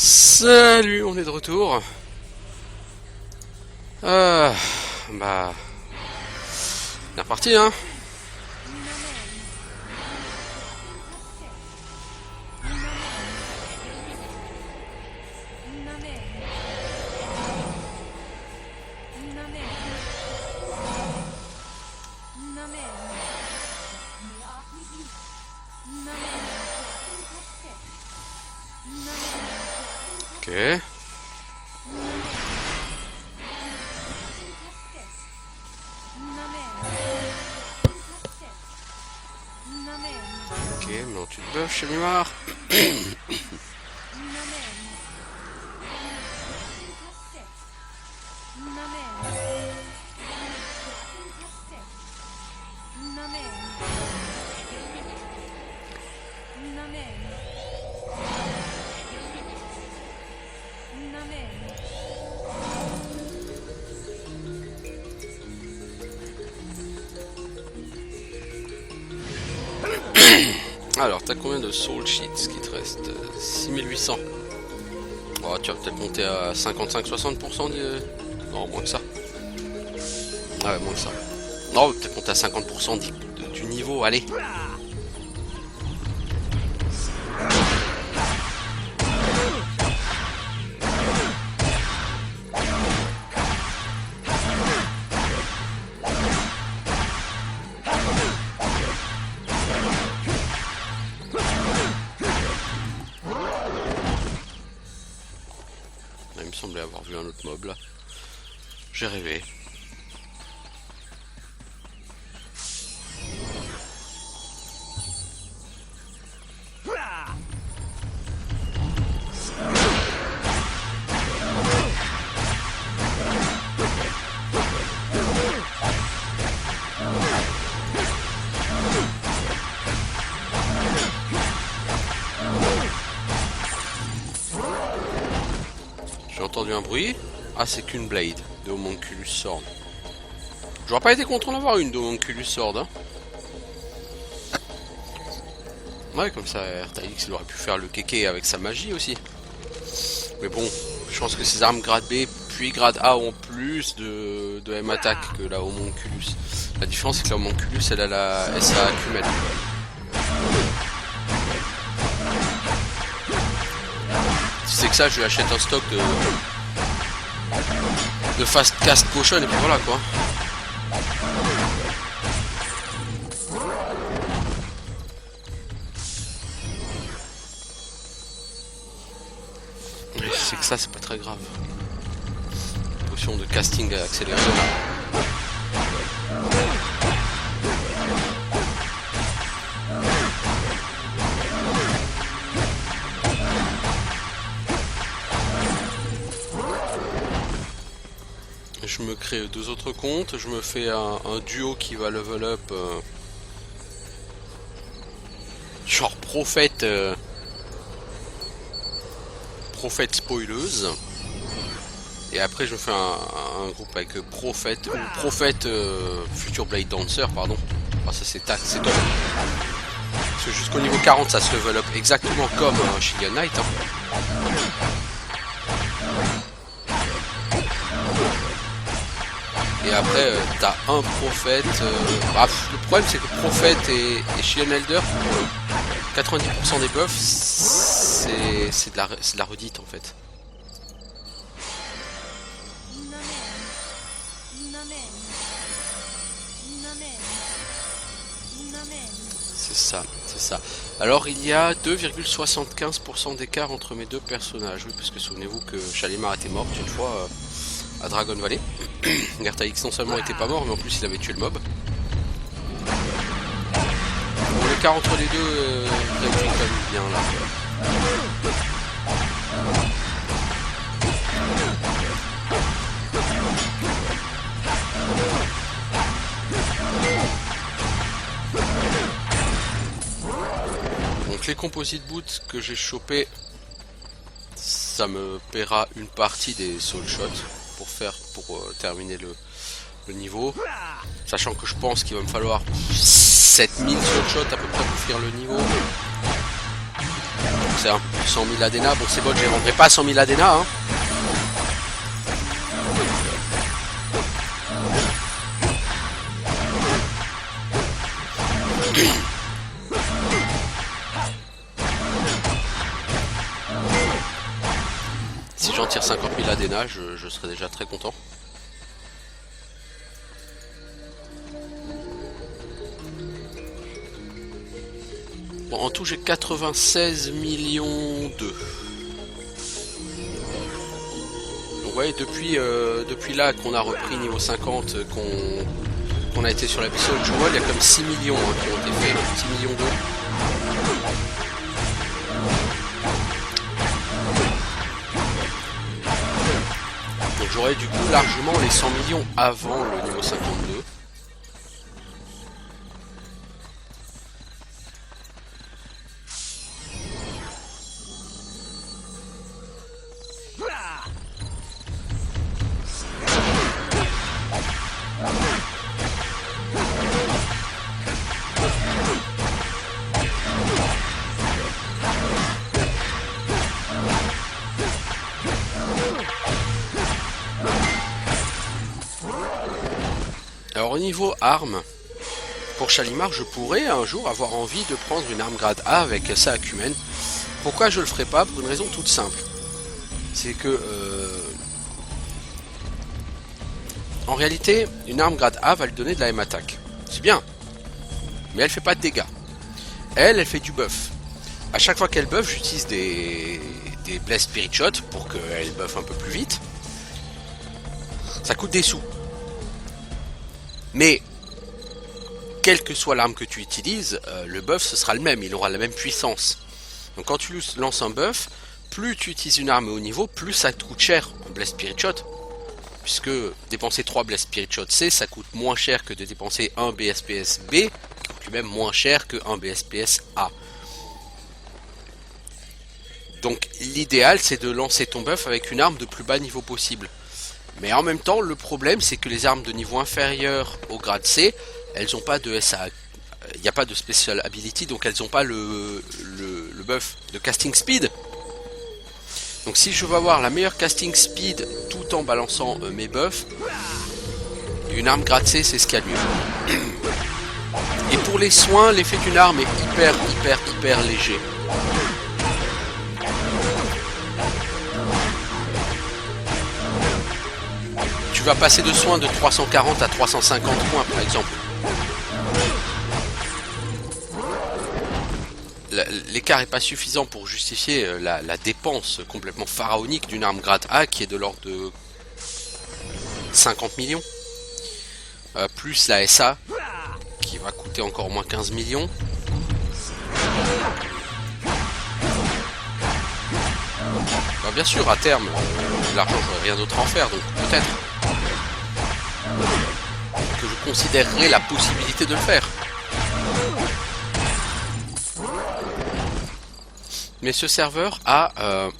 Salut, on est de retour. Bah, c'est reparti, hein. Ok. Ok, non, tu te buffes chez Noir. Alors, t'as combien de soul sheets qui te reste? 6800. Oh, tu vas peut-être monter à 55-60% Non, moins que ça. Ah ouais, moins que ça. Non, peut-être monter à 50% du niveau, allez. Il me semblait avoir vu un autre mob là. J'ai rêvé. J'ai entendu un bruit. Ah, c'est qu'une blade de Homunculus Sword. J'aurais pas été content d'avoir une de Homunculus Sword, hein. Ouais, comme ça, RTX il aurait pu faire le kéké avec sa magie aussi. Mais bon, je pense que ces armes grade B puis grade A ont plus de M attack que la Homunculus. La différence c'est que la Homunculus elle a la SA Cumel. Si c'est que ça, je lui achète un stock de fast cast potion et puis voilà quoi. C'est que ça, c'est pas très grave. Potion de casting accéléré. Je me crée deux autres comptes, je me fais un duo qui va level up genre prophète prophète spoileuse, et après je me fais un groupe avec prophète ou prophète future blade dancer pardon. Ah, ça c'est tac, c'est top parce que jusqu'au niveau 40 ça se level up exactement comme Shigan Knight, hein. Et après, t'as un prophète. Le problème, c'est que prophète et Shield Elder, 90% des buffs, c'est de la redite en fait. C'est ça, c'est ça. Alors, il y a 2,75% d'écart entre mes deux personnages. Oui, parce que souvenez-vous que Shalimar était morte une fois à Dragon Valley. RTX non seulement était pas mort, mais en plus il avait tué le mob. Bon, l'écart entre les deux réduit quand même bien là. Donc les composite boots que j'ai chopé, ça me paiera une partie des soul shots pour terminer le niveau, sachant que je pense qu'il va me falloir 7000 soul shots à peu près pour finir le niveau. C'est un 100 000 ADNA. Bon, c'est bon, je les vendrai pas à 100 000 ADNA. Hein. Si j'en tire 50 000 ADNA, je serai déjà très content. Bon, en tout, j'ai 96 millions d'œufs. Donc, ouais, depuis là qu'on a repris niveau 50, qu'on a été sur la piste de Jewel, il y a comme 6 millions hein, qui ont été faits. 6 millions d'œufs. Donc, j'aurais du coup largement les 100 millions avant le niveau 52. Alors au niveau armes, pour Shalimar, je pourrais un jour avoir envie de prendre une arme grade A avec sa acumen. Pourquoi je le ferai pas? Pour une raison toute simple. C'est que en réalité, une arme grade A va lui donner de la M attaque. C'est bien. Mais elle fait pas de dégâts. Elle fait du buff. À chaque fois qu'elle buff, j'utilise des Blessed Spirit Shot pour qu'elle buff un peu plus vite. Ça coûte des sous. Mais, quelle que soit l'arme que tu utilises, le buff ce sera le même, il aura la même puissance. Donc quand tu lances un buff, plus tu utilises une arme au niveau, plus ça te coûte cher en Blessed Spirit Shot. Puisque dépenser 3 Blessed Spirit Shot C, ça coûte moins cher que de dépenser un BSPS B, qui coûte même moins cher que un BSPS A. Donc l'idéal c'est de lancer ton buff avec une arme de plus bas niveau possible. Mais en même temps, le problème, c'est que les armes de niveau inférieur au grade C, elles n'ont pas de SA. Il n'y a pas de Special Ability, donc elles n'ont pas le buff de Casting Speed. Donc si je veux avoir la meilleure Casting Speed tout en balançant mes buffs, une arme grade C, c'est ce qu'il y a de mieux. Et pour les soins, l'effet d'une arme est hyper léger. Tu vas passer de soins de 340 à 350 points par exemple. L'écart n'est pas suffisant pour justifier la dépense complètement pharaonique d'une arme grade A qui est de l'ordre de 50 millions. Plus la SA qui va coûter encore au moins 15 millions. Alors bien sûr à terme, l'argent j'aurais rien d'autre à en faire, donc peut-être que je considérerais la possibilité de le faire. Mais ce serveur a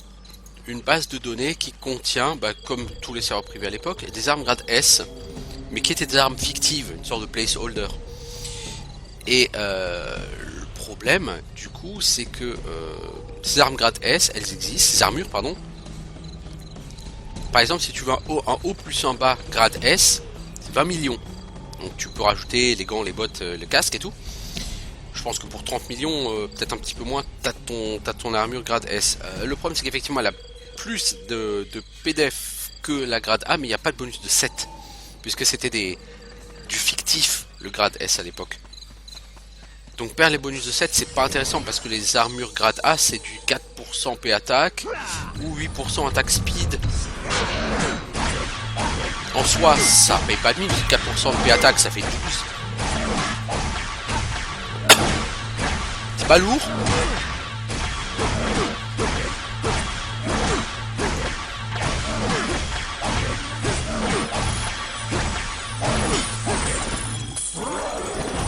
une base de données qui contient, comme tous les serveurs privés à l'époque, des armes grade S, mais qui étaient des armes fictives, une sorte de placeholder. Et le problème, du coup, c'est que ces armes grade S, elles existent, ces armures, pardon. Par exemple, si tu veux un haut plus un bas grade S, c'est 20 millions. Donc tu peux rajouter les gants, les bottes, le casque et tout. Je pense que pour 30 millions, peut-être un petit peu moins, t'as ton armure grade S. Le problème, c'est qu'effectivement, elle a plus de PDF que la grade A, mais il n'y a pas de bonus de 7. Puisque c'était du fictif, le grade S à l'époque. Donc perdre les bonus de 7, c'est pas intéressant parce que les armures grade A, c'est du 4% P attaque ou 8% attaque speed. En soi, ça paye pas de mine, 4% de P attaque, ça fait 12. C'est pas lourd.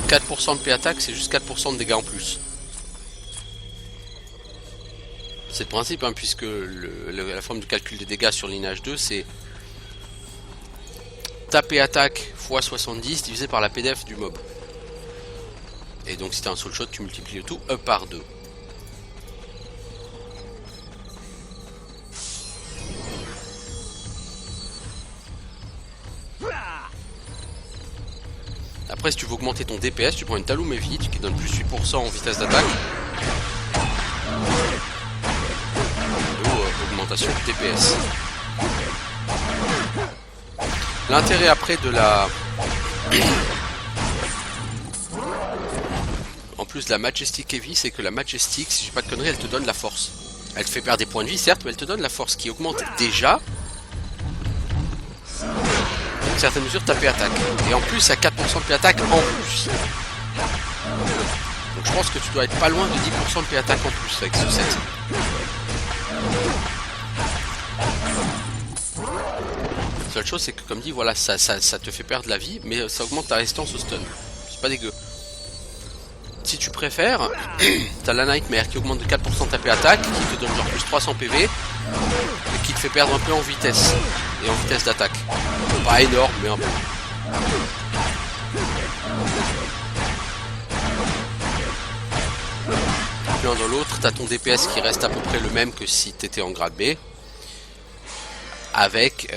« 4% de P attaque, c'est juste 4% de dégâts en plus. » C'est le principe, hein, puisque la forme de calcul des dégâts sur Lineage 2, c'est ta P attaque x 70 divisé par la PDF du mob. Et donc si t'as un soul shot, tu multiplies le tout par 2. Après, si tu veux augmenter ton DPS, tu prends une Talum Heavy qui donne plus 8% en vitesse d'attaque. Augmentation du DPS. L'intérêt après de la... En plus de la Majestic Heavy, c'est que la Majestic, si j'ai pas de conneries, elle te donne la force. Elle te fait perdre des points de vie, certes, mais elle te donne la force qui augmente déjà, dans une certaine mesure, ta P-attaque. Et en plus, à 4% de P-attaque en plus. Donc je pense que tu dois être pas loin de 10% de P-attaque en plus avec ce set. La seule chose, c'est que comme dit, voilà, ça te fait perdre la vie, mais ça augmente ta résistance au stun. C'est pas dégueu. Si tu préfères, t'as la Nightmare qui augmente de 4% ta P-attaque, qui te donne genre plus 300 PV, et qui te fait perdre un peu en vitesse, et en vitesse d'attaque. Pas énorme, mais un peu. Puis l'un dans l'autre, t'as ton DPS qui reste à peu près le même que si t'étais en grade B, avec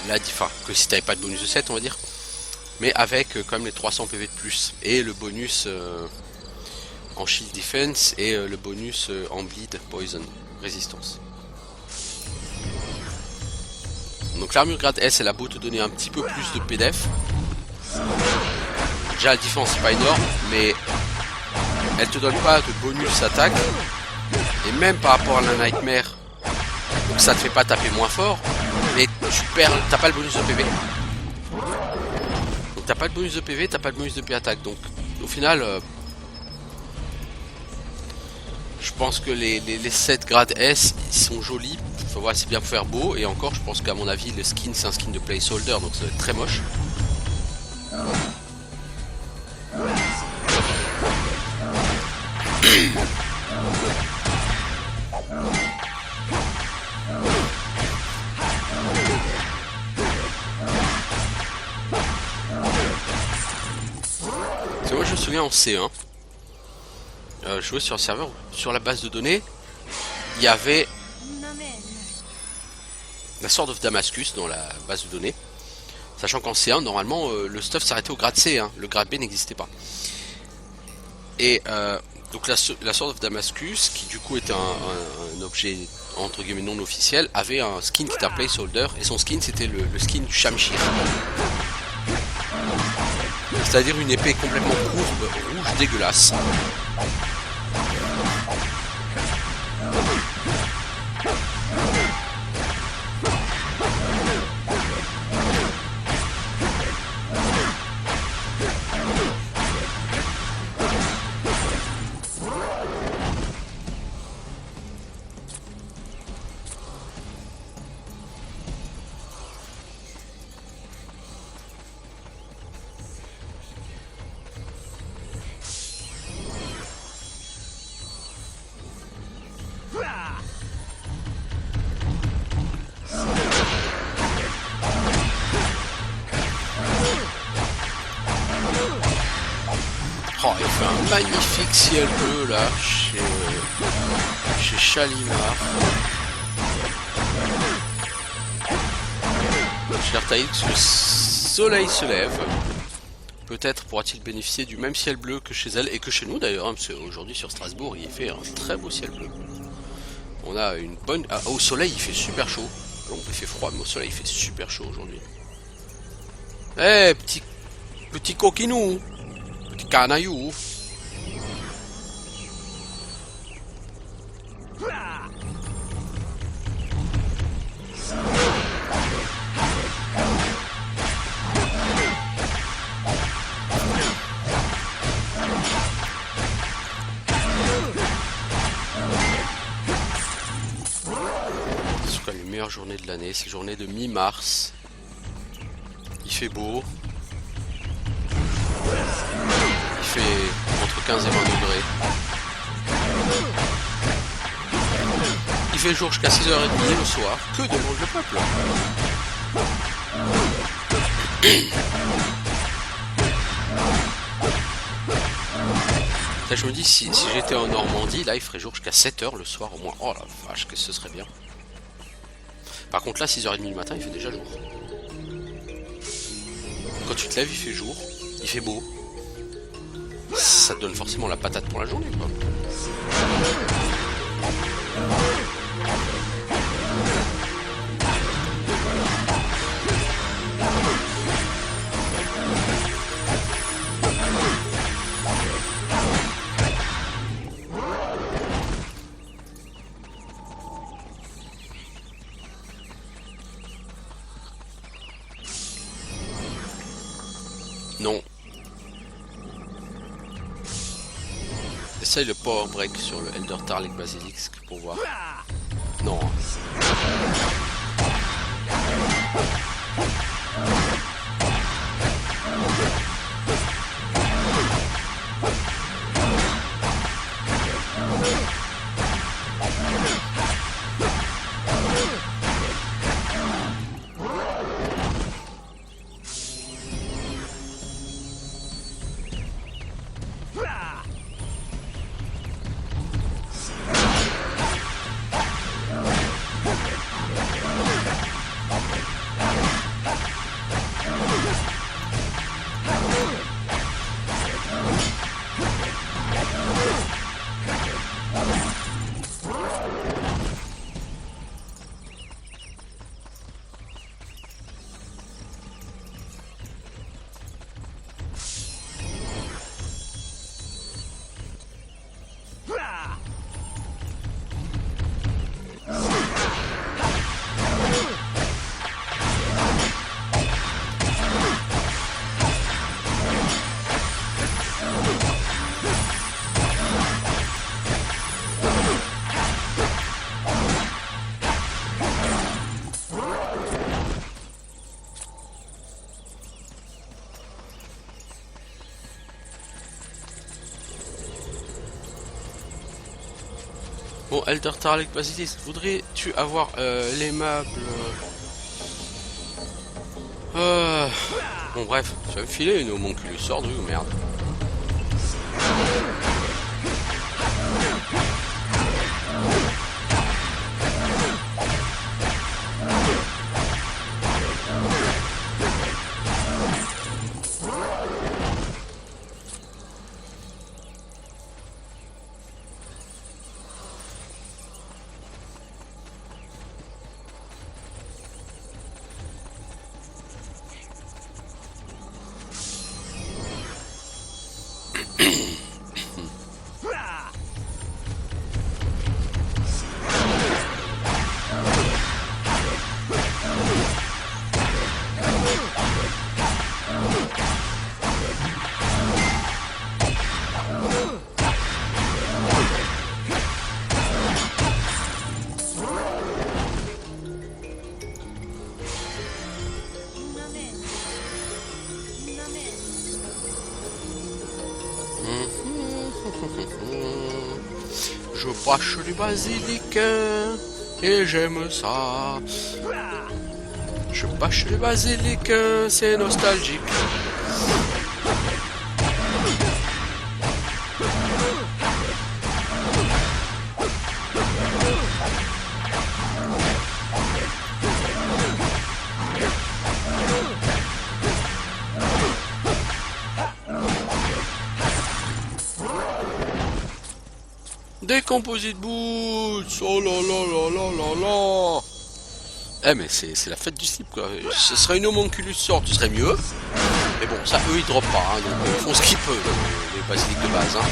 enfin, que si t'avais pas de bonus de 7, on va dire. Mais avec quand même les 300 PV de plus et le bonus en shield defense et le bonus en bleed poison résistance. Donc l'armure grade S, elle a beau te donner un petit peu plus de PDF. Déjà la différence c'est pas énorme, mais elle te donne pas de bonus attaque. Et même par rapport à la Nightmare, donc ça te fait pas taper moins fort, mais tu perds, t'as pas le bonus de PV. T'as pas de bonus de PV, t'as pas de bonus de P-attaque, donc au final, je pense que les 7 grades S, ils sont jolis, enfin, voilà, c'est bien pour faire beau, et encore je pense qu'à mon avis le skin c'est un skin de placeholder, donc ça va être très moche. Moi je me souviens en C1, je jouais sur un serveur, sur la base de données, il y avait la Sword of Damascus dans la base de données, sachant qu'en C1 normalement le stuff s'arrêtait au grade C, hein, le grade B n'existait pas. Et donc la Sword of Damascus, qui du coup était un objet entre guillemets non officiel, avait un skin qui était un placeholder, et son skin c'était le skin du Shamshir. C'est-à-dire une épée complètement courbe, rouge, dégueulasse. Oh, il fait un magnifique ciel bleu là chez Shalimar. Cher Taïx, le soleil se lève. Peut-être pourra-t-il bénéficier du même ciel bleu que chez elle et que chez nous d'ailleurs, hein, parce qu'aujourd'hui sur Strasbourg il fait un très beau ciel bleu. On a une bonne... Ah, au soleil il fait super chaud. Donc il fait froid, mais au soleil il fait super chaud aujourd'hui. Eh, petit coquinou, petit canaillou. Journée de l'année, c'est journée de mi-mars. Il fait beau. Il fait entre 15 et 20 degrés. Il fait jour jusqu'à 6h30 le soir. Que demande le peuple? Là, je me dis, si j'étais en Normandie, là il ferait jour jusqu'à 7h le soir au moins. Oh la vache, que ce serait bien. Par contre là, 6h30 du matin, il fait déjà jour. quand tu te lèves, il fait jour, il fait beau. Ça te donne forcément la patate pour la journée, quoi. Non. Essaye le power break sur le Elder Tarlic Basilisk pour voir. Non. Bon, Elder Tarlic Basilisk, voudrais-tu avoir l'aimable... Bon bref, tu vas me filer une homonculus sordue ou merde. Je bâche du basilic et j'aime ça. Je bâche du basilic, c'est nostalgique. Des composite boots, oh là là là là là là. Eh mais c'est la fête du slip quoi. Ce serait une homonculus sort, ce serait mieux. Mais bon, ça eux ils droppent pas, hein, donc ils font ce qu'ils peuvent, les basiliques de base. Hein.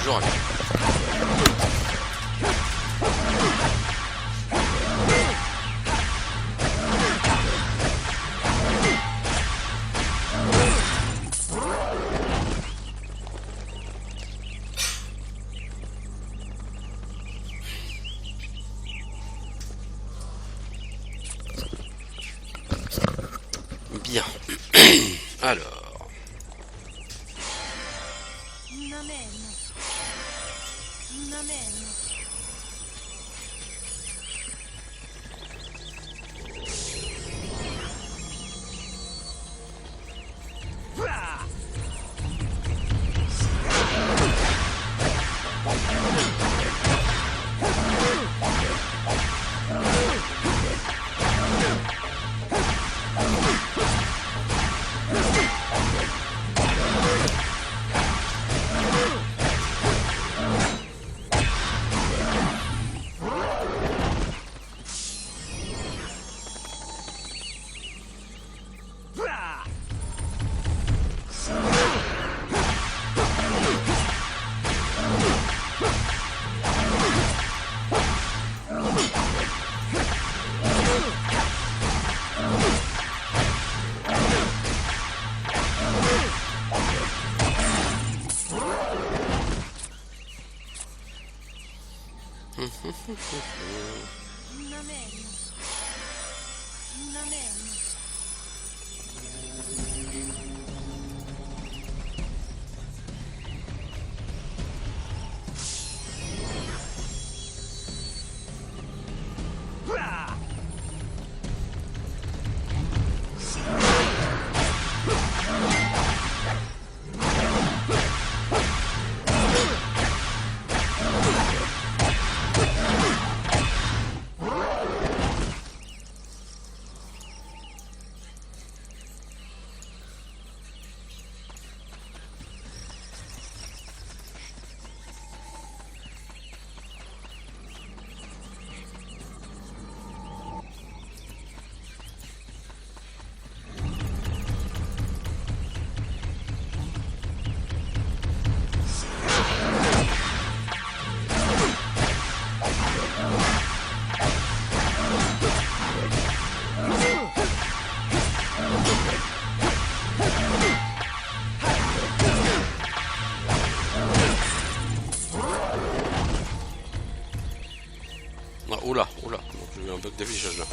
J'aurais bien. Oula, oula, j'ai eu un bug d'affichage là.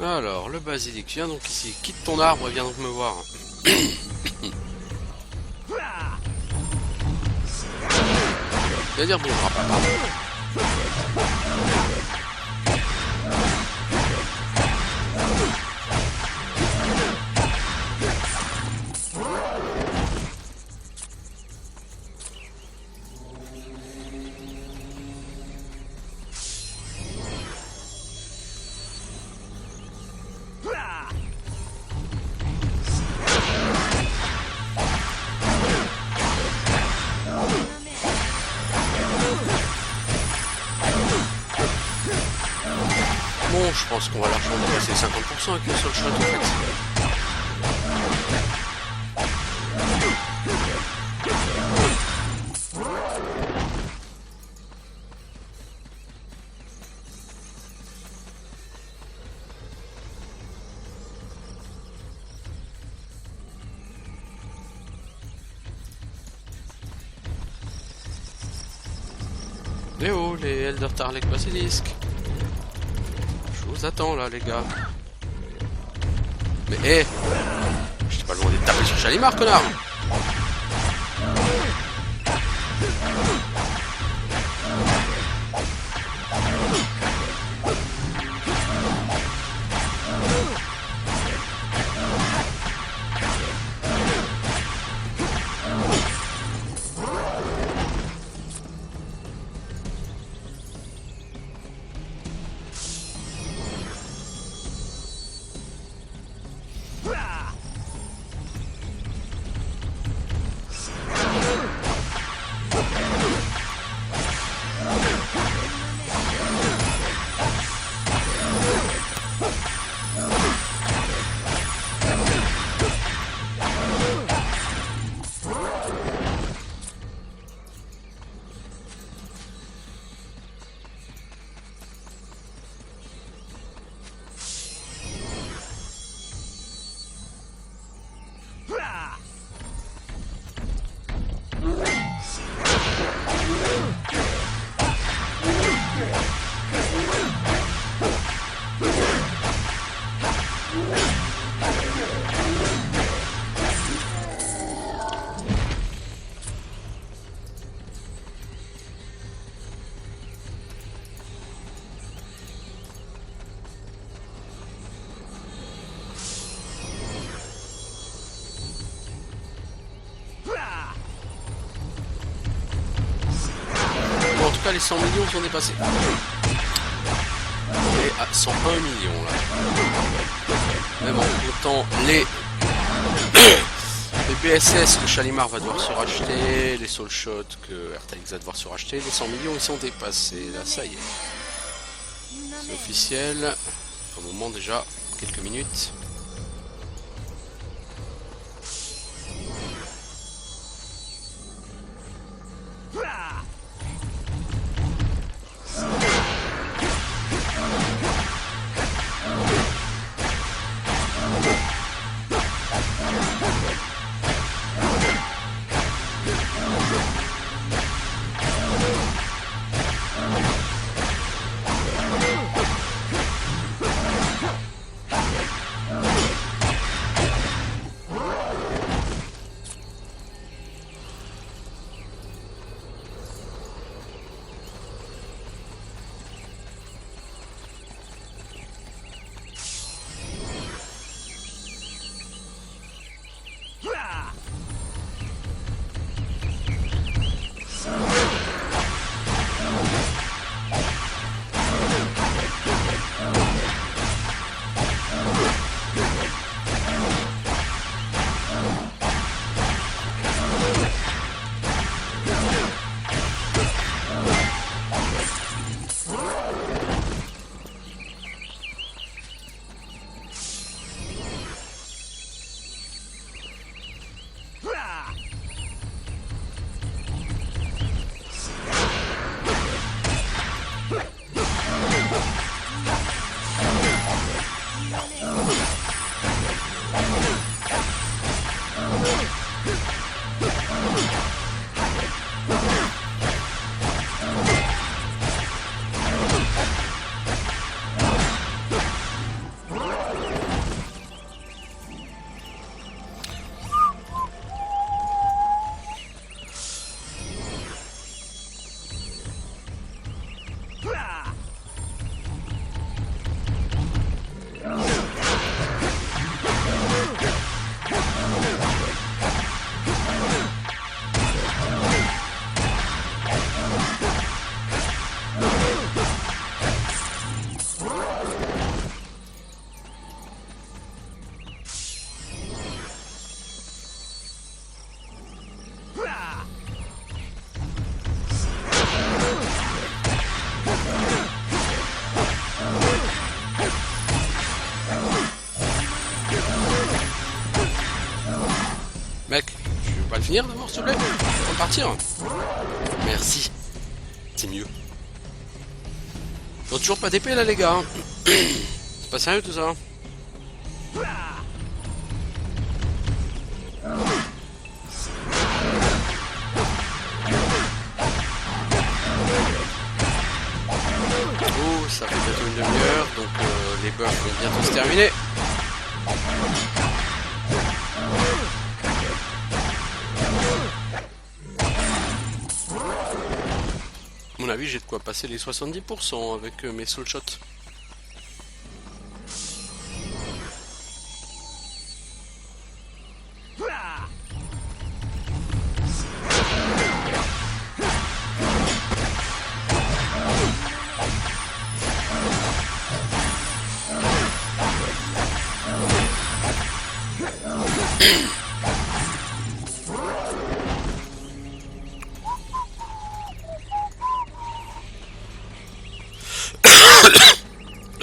Alors, le basilic, viens donc ici, quitte ton arbre et viens donc me voir. Viens dire bonjour à papa. Bon, je pense qu'on va largement dépasser 50% avec le seul shot en fait. Eh oh, les Elder Tarlek Basilisk. Je vous attends là les gars. Mais hé, je t'ai pas demandé de taper sur Shalimar, connard. tout cas les 100 millions sont dépassés. On est à 101 millions là. Même en comptant les BSS que Shalimar va devoir se racheter, les Soul Shot que RTX va devoir se racheter, les 100 millions ils sont dépassés. Là ça y est. C'est officiel. Pour le moment déjà, quelques minutes. Mec, tu veux pas le finir d'abord, s'il te plaît? On va partir. Merci. C'est mieux. Ils ont toujours pas d'épée là, les gars. C'est pas sérieux tout ça. Oh, ça fait bientôt une demi-heure, donc les buffs vont bientôt se terminer. À mon avis, j'ai de quoi passer les 70% avec mes soul shots.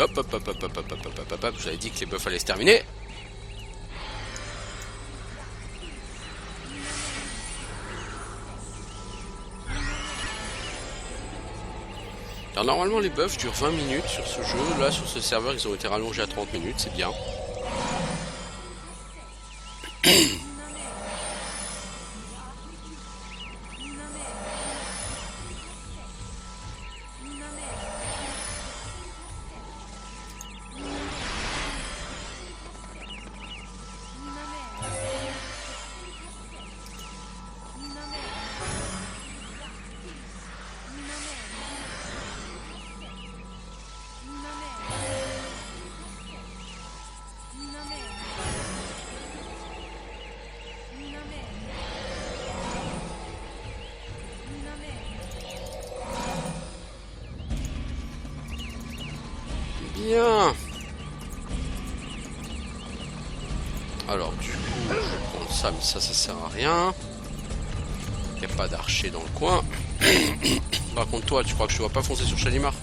Hop, hop, hop, hop, hop, hop, hop, hop, hop, hop, je vous avais dit que les buffs allaient se terminer. Alors normalement les buffs durent 20 minutes sur ce jeu. Là sur ce serveur ils ont été rallongés à 30 minutes, c'est bien. bien. Alors du coup, je vais prendre ça, mais ça sert à rien. Il n'y a pas d'archer dans le coin. Par contre toi, tu crois que je ne dois pas foncer sur Shalimar?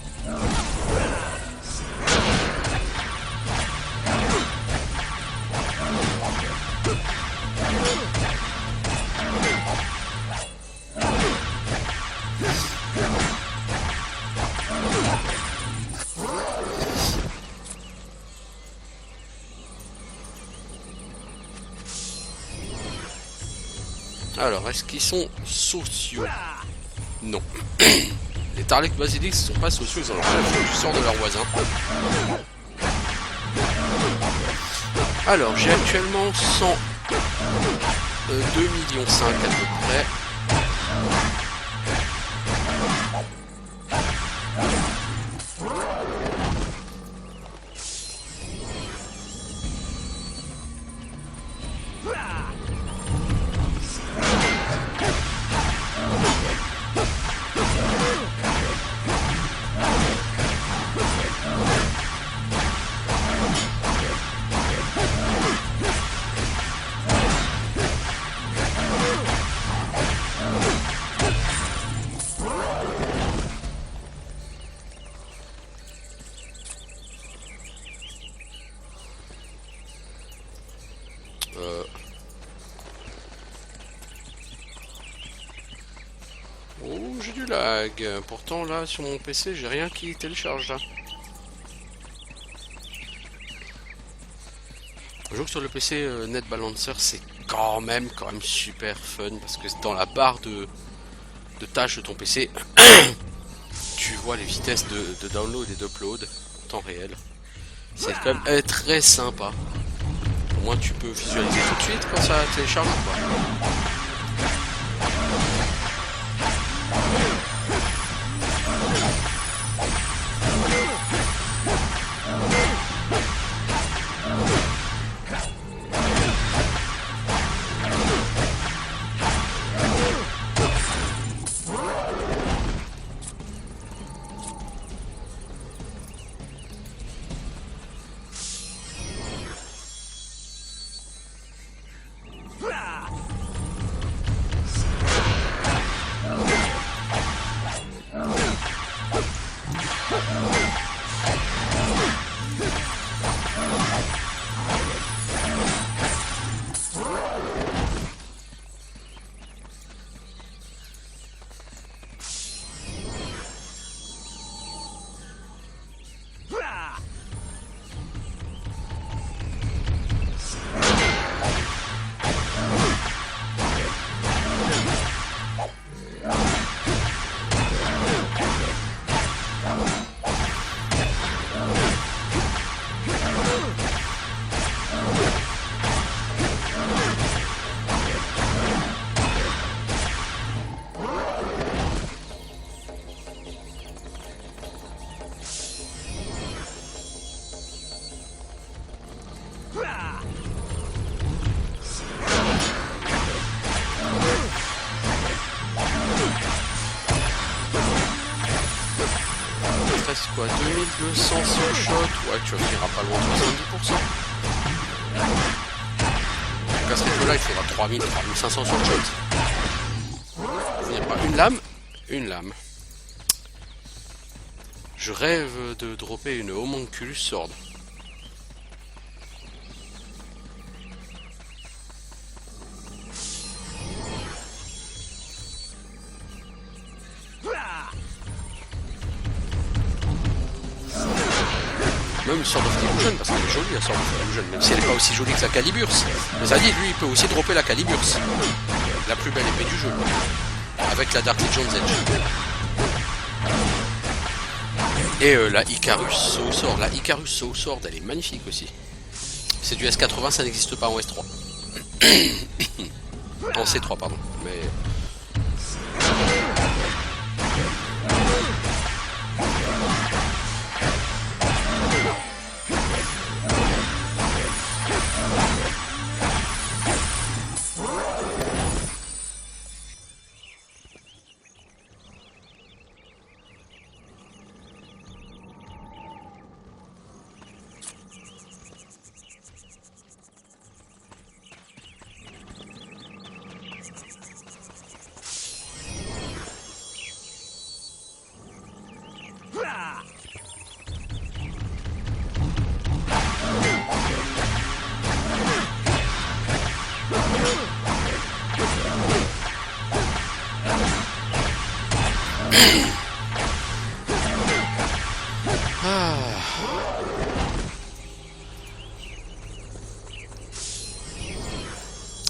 Alors, est-ce qu'ils sont sociaux? Non. Les Tarlek Basiliques ne sont pas sociaux, ils ont leur du sort de leurs voisins. Alors, j'ai actuellement 102,5 millions à peu près. Oh, j'ai du lag. Pourtant, là, sur mon PC, j'ai rien qui télécharge, là. Je que sur le PC Net Balancer, c'est quand même super fun, parce que dans la barre de tâches de ton PC, tu vois les vitesses de download et d'upload en temps réel. C'est quand même très sympa. Au moins, tu peux visualiser tout de suite quand ça télécharge, quoi. Quoi, 2200 sur shot? Ouais, tu finiras pas loin de 70%. Donc à ce rythme là, il faudra 3000, 3500 sur shot. Il n'y a pas une lame? Une lame. Je rêve de dropper une Homunculus Sword. Même Sword of Illusion, parce qu'elle est jolie la Sword of Illusion, même si elle n'est pas aussi jolie que sa Caliburse. Mais ça dit, lui, il peut aussi dropper la Caliburse, la plus belle épée du jeu, avec la Dark Legion's Edge. Et la Icarus Soul Sword, elle est magnifique aussi. C'est du S80, ça n'existe pas en S3. En C3, pardon. Mais...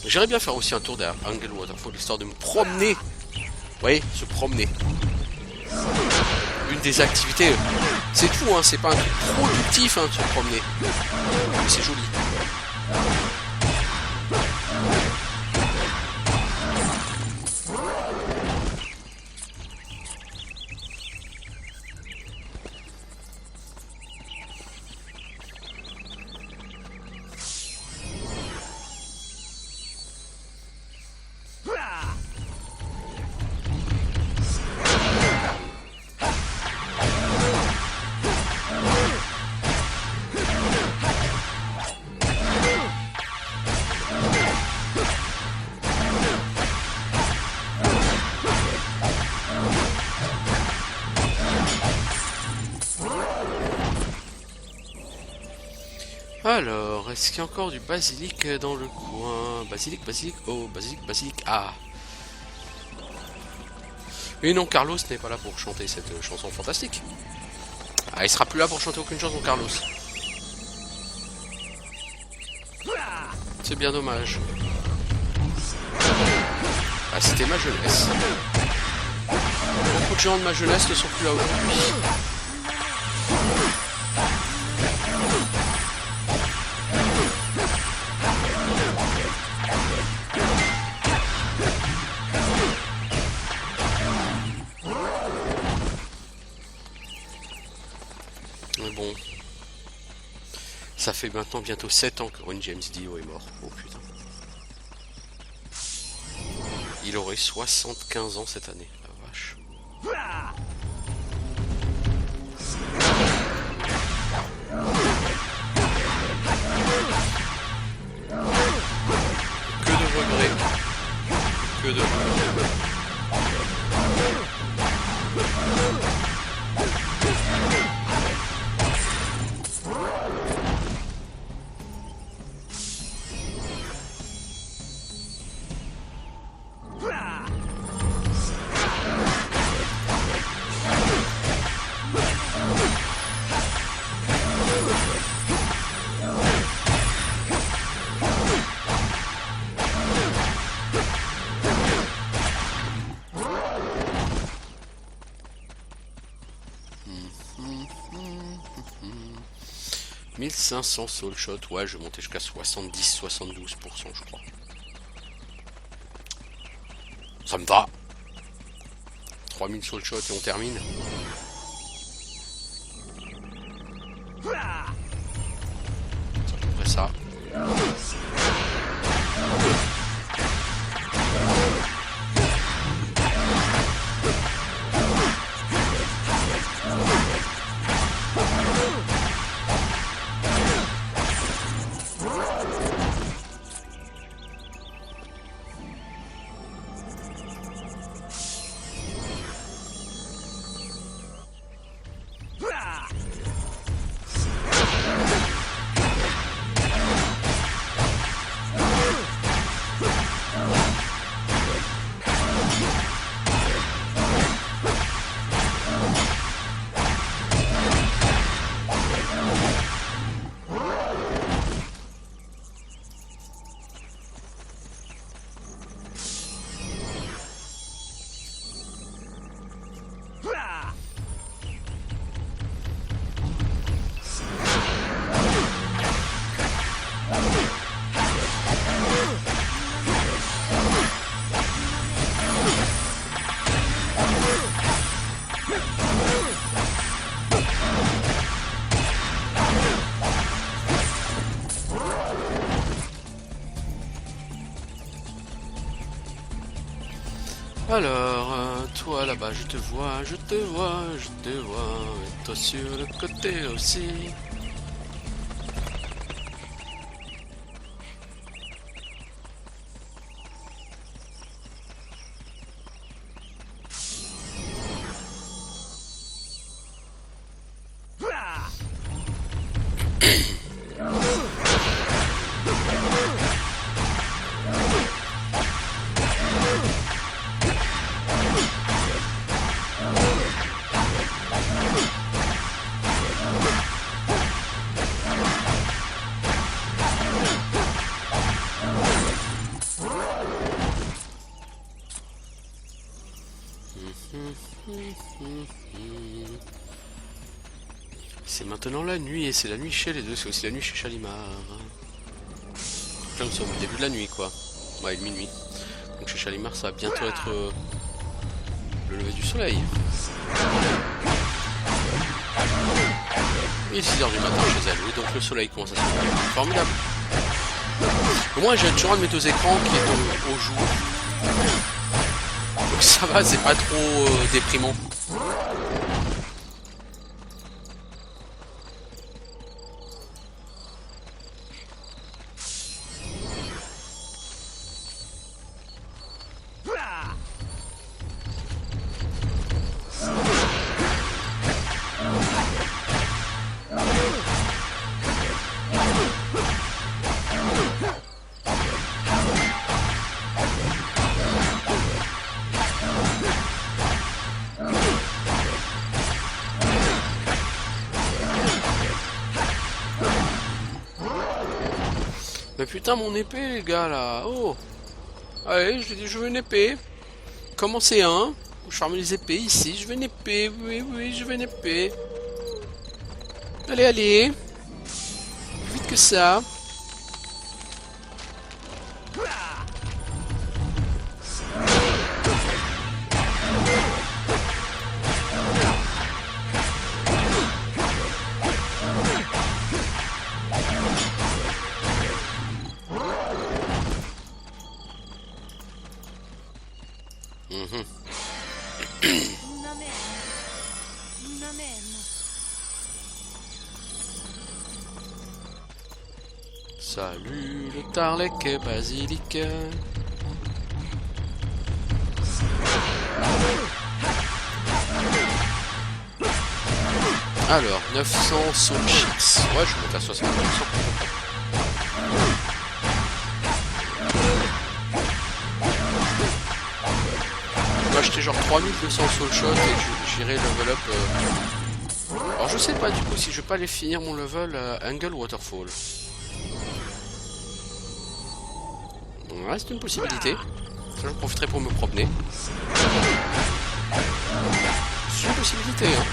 J'aimerais bien faire aussi un tour d'Angle Waterfall, histoire de me promener. Vous voyez, se promener. Une des activités, c'est tout, hein, c'est pas un truc productif, hein, de se promener. Mais c'est joli. Alors, est-ce qu'il y a encore du basilic dans le coin? Basilic, basilic, oh, basilic, basilic, ah. Et non, Carlos n'est pas là pour chanter cette chanson fantastique. Ah, il sera plus là pour chanter aucune chanson, Carlos. C'est bien dommage. Ah, c'était ma jeunesse. Beaucoup de gens de ma jeunesse ne sont plus là aujourd'hui. Mais bon. Ça fait maintenant bientôt 7 ans que Ron James Dio est mort. Oh putain. Il aurait 75 ans cette année, la vache. Que de regrets. Que de regrets. « 1500 soul shot, ouais, je vais monter jusqu'à 70-72%, je crois. Ça me va. 3000 soul shot et on termine. C'est à peu près ça. Alors, toi là-bas, je te vois, je te vois, je te vois, et toi sur le côté aussi. C'est maintenant la nuit, et c'est la nuit chez les deux, c'est aussi la nuit chez Shalimar. Là nous sommes au début de la nuit quoi. Ouais, minuit. Donc chez Shalimar ça va bientôt être le lever du soleil. Il est 6h du matin chez elle, oui, donc le soleil commence à se lever. Formidable. Au moins j'ai toujours un de mes deux écrans qui est au jour. Donc ça va, c'est pas trop déprimant. Mais putain mon épée les gars là. Oh. Allez, je veux une épée. Commencez un. Je ferme les épées ici. Je veux une épée. Oui, oui, je veux une épée. Allez, allez. Plus vite que ça. Salut le Tarlek et Basilic. Alors, 900 soul chips. Ouais, je monte à 60%. Je vais acheter genre 3200 soul shot et j'irai level up. Alors je sais pas du coup si je vais pas aller finir mon level Angle Waterfall. Ouais, c'est une possibilité. J'en profiterai pour me promener. C'est une possibilité, hein.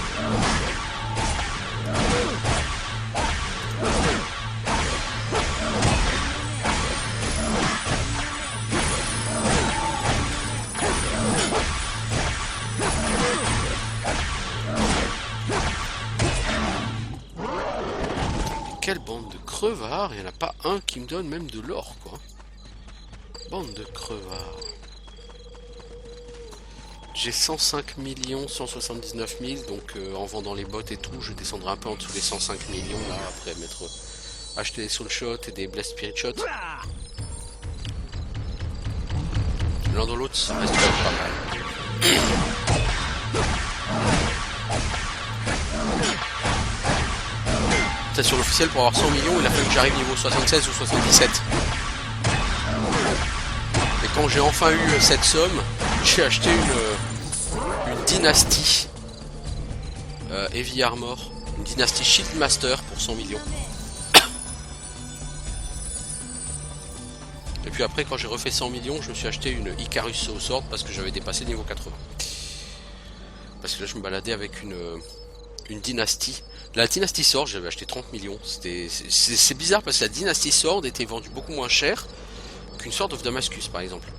Quelle bande de crevards, il n'y en a pas un qui me donne même de l'or, quoi. Bande de crevards. J'ai 105 179 000, donc en vendant les bots et tout, je descendrai un peu en dessous des 105 millions, là, après acheter des soul shots et des blessed spirit shots. L'un dans l'autre, ça reste pas mal. Peut-être sur l'officiel, pour avoir 100 millions, il a fallu que j'arrive niveau 76 ou 77. Et quand j'ai enfin eu cette somme, j'ai acheté une dynastie Heavy Armor, une dynastie Shield Master pour 100 millions. Et puis après, quand j'ai refait 100 millions, je me suis acheté une Icarus Soul Sword parce que j'avais dépassé le niveau 80. Parce que là, je me baladais avec une dynastie. La dynastie Sword, j'avais acheté 30 millions. C'est bizarre parce que la dynastie Sword était vendue beaucoup moins cher qu'une Sword of Damascus, par exemple.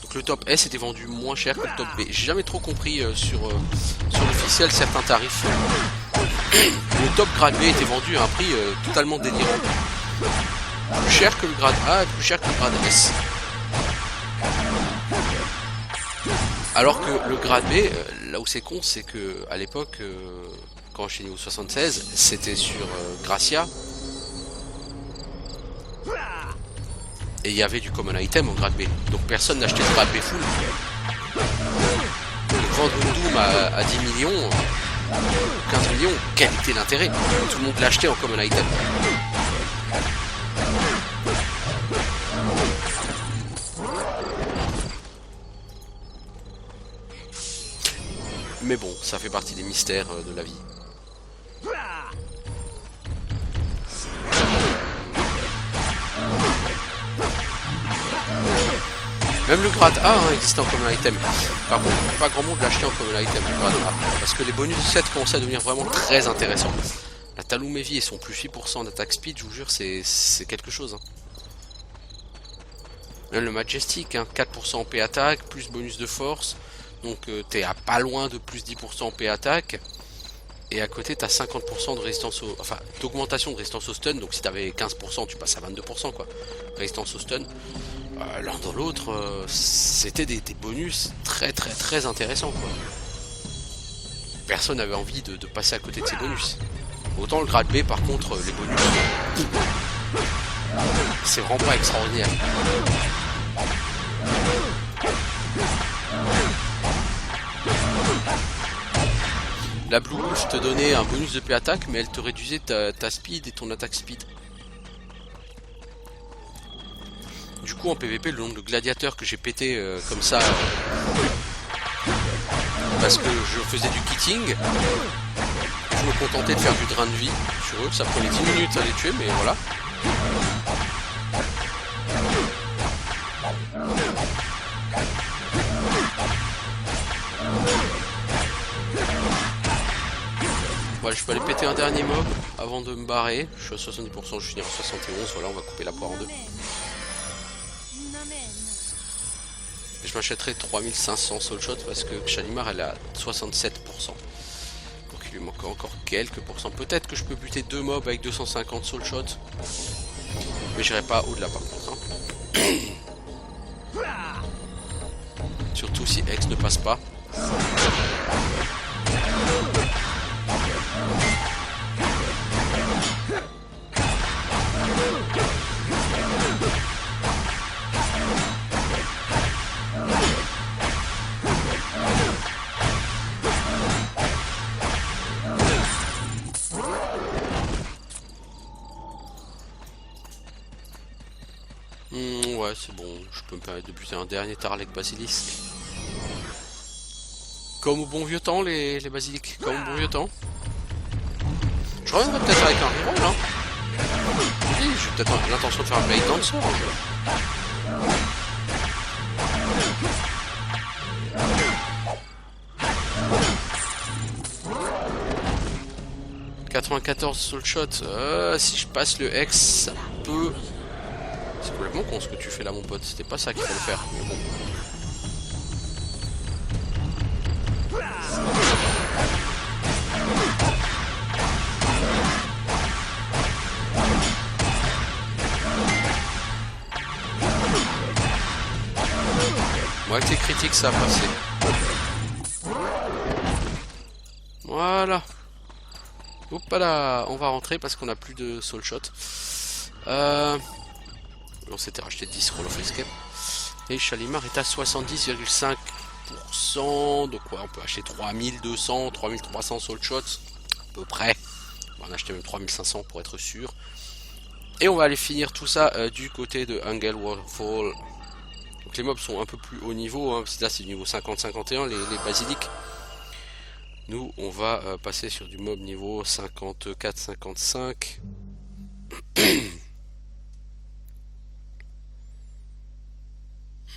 Donc le top S était vendu moins cher que le top B. J'ai jamais trop compris sur l'officiel certains tarifs. Le top grade B était vendu à un prix totalement délirant. Plus cher que le grade A et plus cher que le grade S. Alors que le grade B, là où c'est con, c'est que à l'époque, quand j'étais niveau 76, c'était sur Gracia. Et il y avait du common item en grade B. Donc personne n'achetait le grade B full. Donc vendre une Doom à 10 millions, 15 millions, quel était l'intérêt? Tout le monde l'achetait en common item. Mais bon, ça fait partie des mystères de la vie. Même le grade A existe en common item. Par contre, pas grand monde l'a acheté en common item, le grade A. Parce que les bonus du set commencent à devenir vraiment très intéressants. La Talon Heavy et son plus 8% d'attaque speed, je vous jure, c'est quelque chose. Hein. Même le Majestic, 4% en P attaque, plus bonus de force. Donc t'es à pas loin de plus 10% en P attaque. Et à côté t'as 50% de résistance au... Enfin, d'augmentation de résistance au stun. Donc si t'avais 15%, tu passes à 22% quoi. Résistance au stun. L'un dans l'autre, c'était des bonus très intéressants quoi. Personne n'avait envie de passer à côté de ces bonus. Autant le grade B par contre, les bonus, c'est vraiment pas extraordinaire. La Blue Wolf te donnait un bonus de P attaque, mais elle te réduisait ta speed et ton attaque speed. Du coup en PVP, le nombre de gladiateurs que j'ai pété comme ça, parce que je faisais du kitting, je me contentais de faire du drain de vie sur eux, ça prenait 10 minutes à les tuer, mais voilà. Voilà, je peux aller péter un dernier mob avant de me barrer. Je suis à 70%, je finis à 71, voilà, on va couper la poire en deux. Et je m'achèterai 3500 soul shot parce que Shalimar elle est à 67%. Donc il lui manque encore quelques pourcents. Peut-être que je peux buter 2 mobs avec 250 soul shot. Mais j'irai pas au-delà par contre. Hein. Surtout si X ne passe pas. Ouais, c'est bon, je peux me permettre de buter un dernier Tarlek Basilisk. Comme au bon vieux temps, les basiliques, comme au bon vieux temps. Je reviendrai peut-être avec un reroll, hein. Oui, j'ai peut-être l'intention de faire un Blade Dancer. 94 soul shot. Si je passe le X, ça peut. C'est complètement con ce que tu fais là, mon pote. C'était pas ça qu'il fallait faire. Mais bon. Moi, avec tes critiques, ça a passé. Voilà. Hop là, on va rentrer parce qu'on a plus de soul shot. On s'était racheté 10 Roll of Escape. Et Shalimar est à 70,5%. Donc ouais, on peut acheter 3200, 3300 soul shots. À peu près. On va en acheter même 3500 pour être sûr. Et on va aller finir tout ça du côté de Angel Waterfall. Donc les mobs sont un peu plus haut niveau. Hein, là c'est niveau 50-51 les basiliques. Nous on va passer sur du mob niveau 54-55.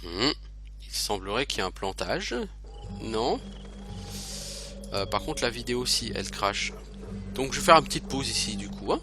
Il semblerait qu'il y ait un plantage. Non. Par contre la vidéo aussi elle crache. Donc je vais faire une petite pause ici du coup. Hein.